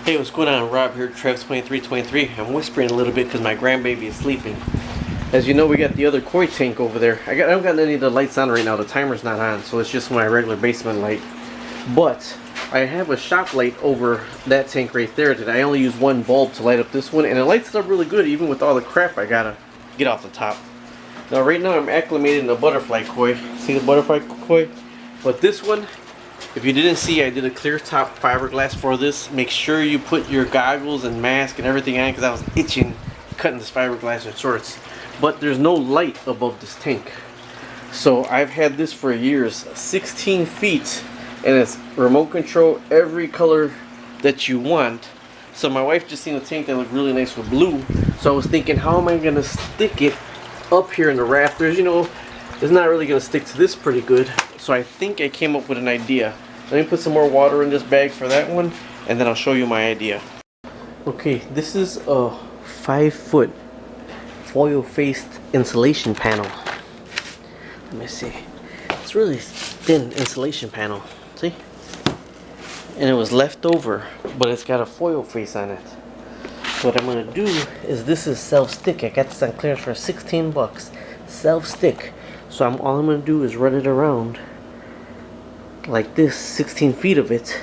Hey, what's going on? Rob here, Trrev2323. I'm whispering a little bit because my grandbaby is sleeping. As you know, we got the other koi tank over there. I don't got any of the lights on right now. The timer's not on, so it's just my regular basement light. But I have a shop light over that tank right there that I only use one bulb to light up this one, and it lights up really good even with all the crap I gotta get off the top. Now right now I'm acclimating the butterfly koi. See the butterfly koi? But this one, if you didn't see, I did a clear top fiberglass for this. Make sure you put your goggles and mask and everything on because I was itching cutting this fiberglass in shorts. But there's no light above this tank. So I've had this for years, 16 feet, and it's remote control, every color that you want. So my wife just seen a tank that looked really nice with blue. So I was thinking, how am I gonna stick it up here in the rafters? You know, it's not really gonna stick to this pretty good. So I think I came up with an idea. Let me put some more water in this bag for that one, and then I'll show you my idea. Okay, this is a 5-foot foil-faced insulation panel. Let me see. It's really thin insulation panel. See? And it was left over, but it's got a foil face on it. So what I'm gonna do is, this is self-stick. I got this on clearance for 16 bucks. Self-stick. So all I'm gonna do is run it around like this, 16 feet of it,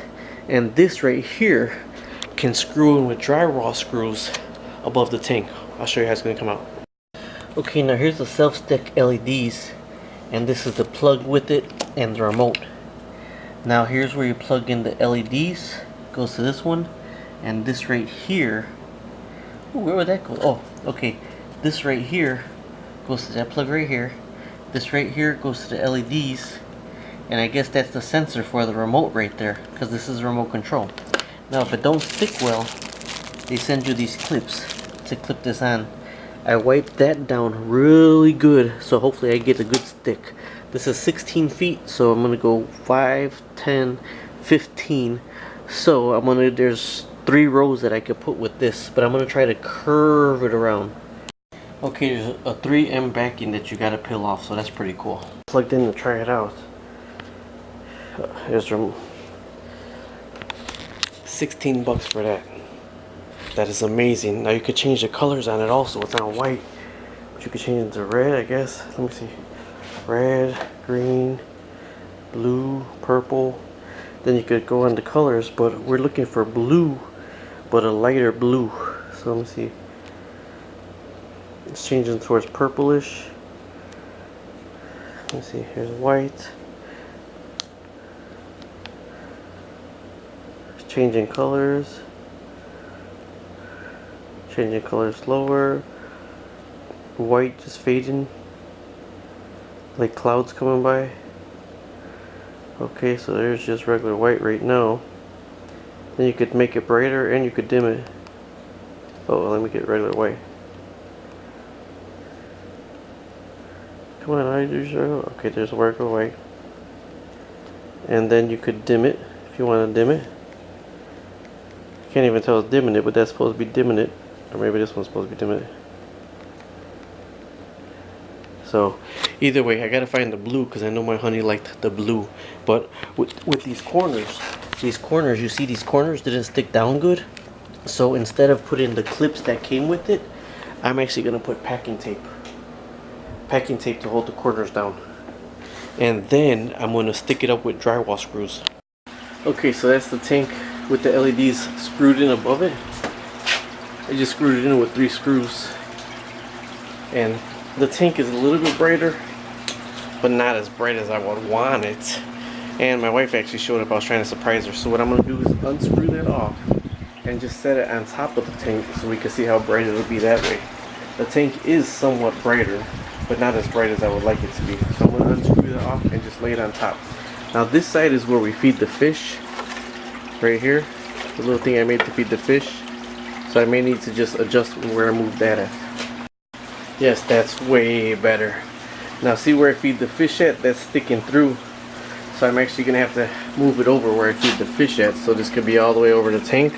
and this right here can screw in with drywall screws above the tank. I'll show you how it's gonna come out. Okay, now here's the self-stick LEDs, and this is the plug with it and the remote. Now here's where you plug in the LEDs. Goes to this one, and this right here. Ooh, where would that go? Oh, okay. This right here goes to that plug right here. This right here goes to the LEDs, and I guess that's the sensor for the remote right there, because this is remote control. Now if it don't stick well, they send you these clips to clip this on. I wiped that down really good, so hopefully I get a good stick. This is 16 feet, so I'm gonna go 5, 10, 15. So there's 3 rows that I could put with this, but I'm gonna try to curve it around. Okay, there's a 3M backing that you gotta peel off, so that's pretty cool. Plugged in to try it out. There's 16 bucks for that. That is amazing. Now you could change the colors on it also. It's on white, but you could change it to red, I guess. Let me see. Red, green, blue, purple. Then you could go on the colors, but we're looking for blue, but a lighter blue. So let me see. It's changing towards purplish. Let me see. Here's white. It's changing colors. Changing colors slower. White just fading, like clouds coming by. Okay, so there's just regular white right now. Then you could make it brighter and you could dim it. Oh, let me get regular white. Come on, I do so. Okay, there's regular white. And then you could dim it if you want to dim it. Can't even tell it's dimming it, but that's supposed to be dimming it. Or maybe this one's supposed to be dimming it. So either way, I gotta find the blue because I know my honey liked the blue. But with these corners, you see these corners didn't stick down good. So instead of putting the clips that came with it, I'm actually gonna put packing tape. Packing tape to hold the corners down. And then I'm gonna stick it up with drywall screws. Okay, so that's the tank with the LEDs screwed in above it. I just screwed it in with 3 screws. And the tank is a little bit brighter, but not as bright as I would want it. And my wife actually showed up. I was trying to surprise her. So what I'm going to do is unscrew that off and just set it on top of the tank so we can see how bright it'll be that way. The tank is somewhat brighter, but not as bright as I would like it to be. So I'm going to unscrew that off and just lay it on top. Now this side is where we feed the fish. Right here, the little thing I made to feed the fish. So I may need to just adjust where I move that at. Yes, that's way better. Now see where I feed the fish at? That's sticking through. So I'm actually going to have to move it over where I feed the fish at. So this could be all the way over the tank.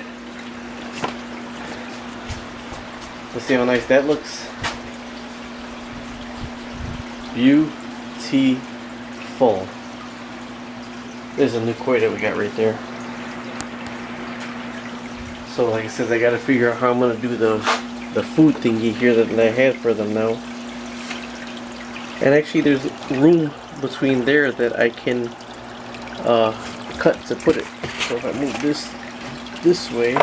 Let's see how nice that looks. Beautiful. There's a new koi that we got right there. So like I said, I gotta figure out how I'm gonna do the food thingy here that I had for them now. And actually there's room between there that I can cut to put it. So if I move this way,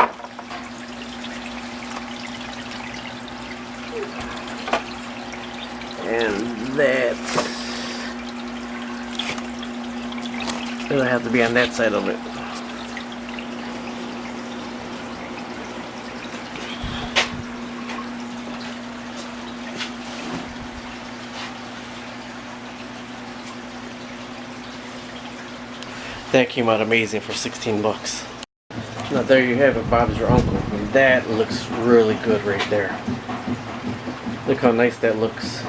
and it'll have to be on that side of it. That came out amazing for 16 bucks. Now there you have it, Bob's your uncle. And that looks really good right there. Look how nice that looks.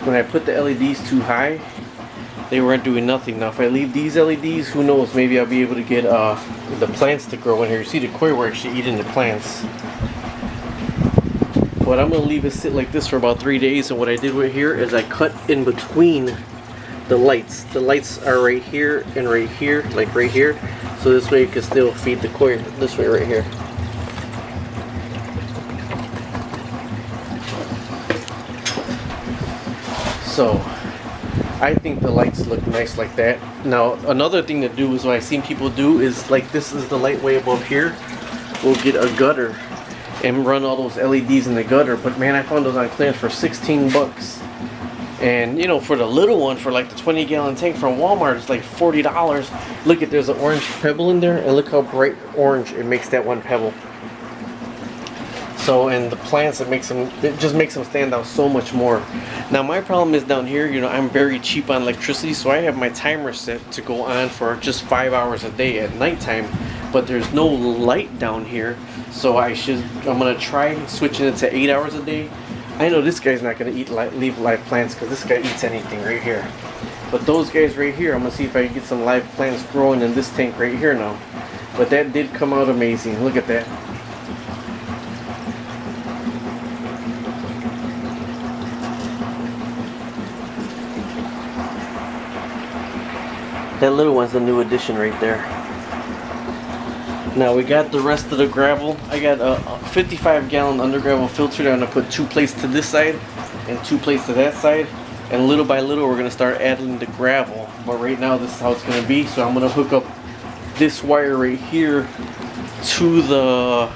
When I put the LEDs too high, they weren't doing nothing. Now if I leave these LEDs, who knows, maybe I'll be able to get the plants to grow in here. You see the koi were actually eating the plants. But I'm going to leave it sit like this for about 3 days, and what I did right here is I cut in between the lights. The lights are right here and right here, like right here. So this way you can still feed the koi this way right here. So I think the lights look nice like that. Now another thing to do is what I've seen people do is, like, this is the light way above here. We'll get a gutter and run all those LEDs in the gutter. But man, I found those on clearance for 16 bucks. And you know, for the little one, for like the 20-gallon tank from Walmart, it's like $40. Look at, there's an orange pebble in there, and look how bright orange it makes that one pebble. So, and the plants, it just makes them stand out so much more. Now my problem is down here, you know, I'm very cheap on electricity, so I have my timer set to go on for just 5 hours a day at nighttime, but there's no light down here, so I'm gonna try switching it to 8 hours a day. I know this guy's not gonna leave live plants, because this guy eats anything right here. But those guys right here, I'm gonna see if I can get some live plants growing in this tank right here now. But that did come out amazing. Look at that. That little one's the new addition right there. Now we got the rest of the gravel. I got a 55-gallon under gravel filter that I'm gonna put 2 plates to this side and 2 plates to that side. And little by little we're gonna start adding the gravel. But right now this is how it's gonna be. So I'm gonna hook up this wire right here to the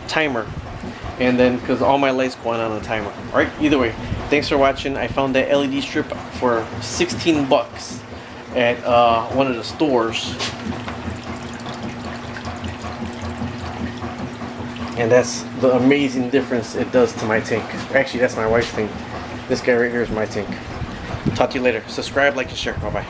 timer. And then, because all my lights go on the timer. Alright, either way, thanks for watching. I found that LED strip for 16 bucks at one of the stores. And that's the amazing difference it does to my tank. Actually, that's my wife's tank. This guy right here is my tank. Talk to you later. Subscribe, like, and share. Bye-bye.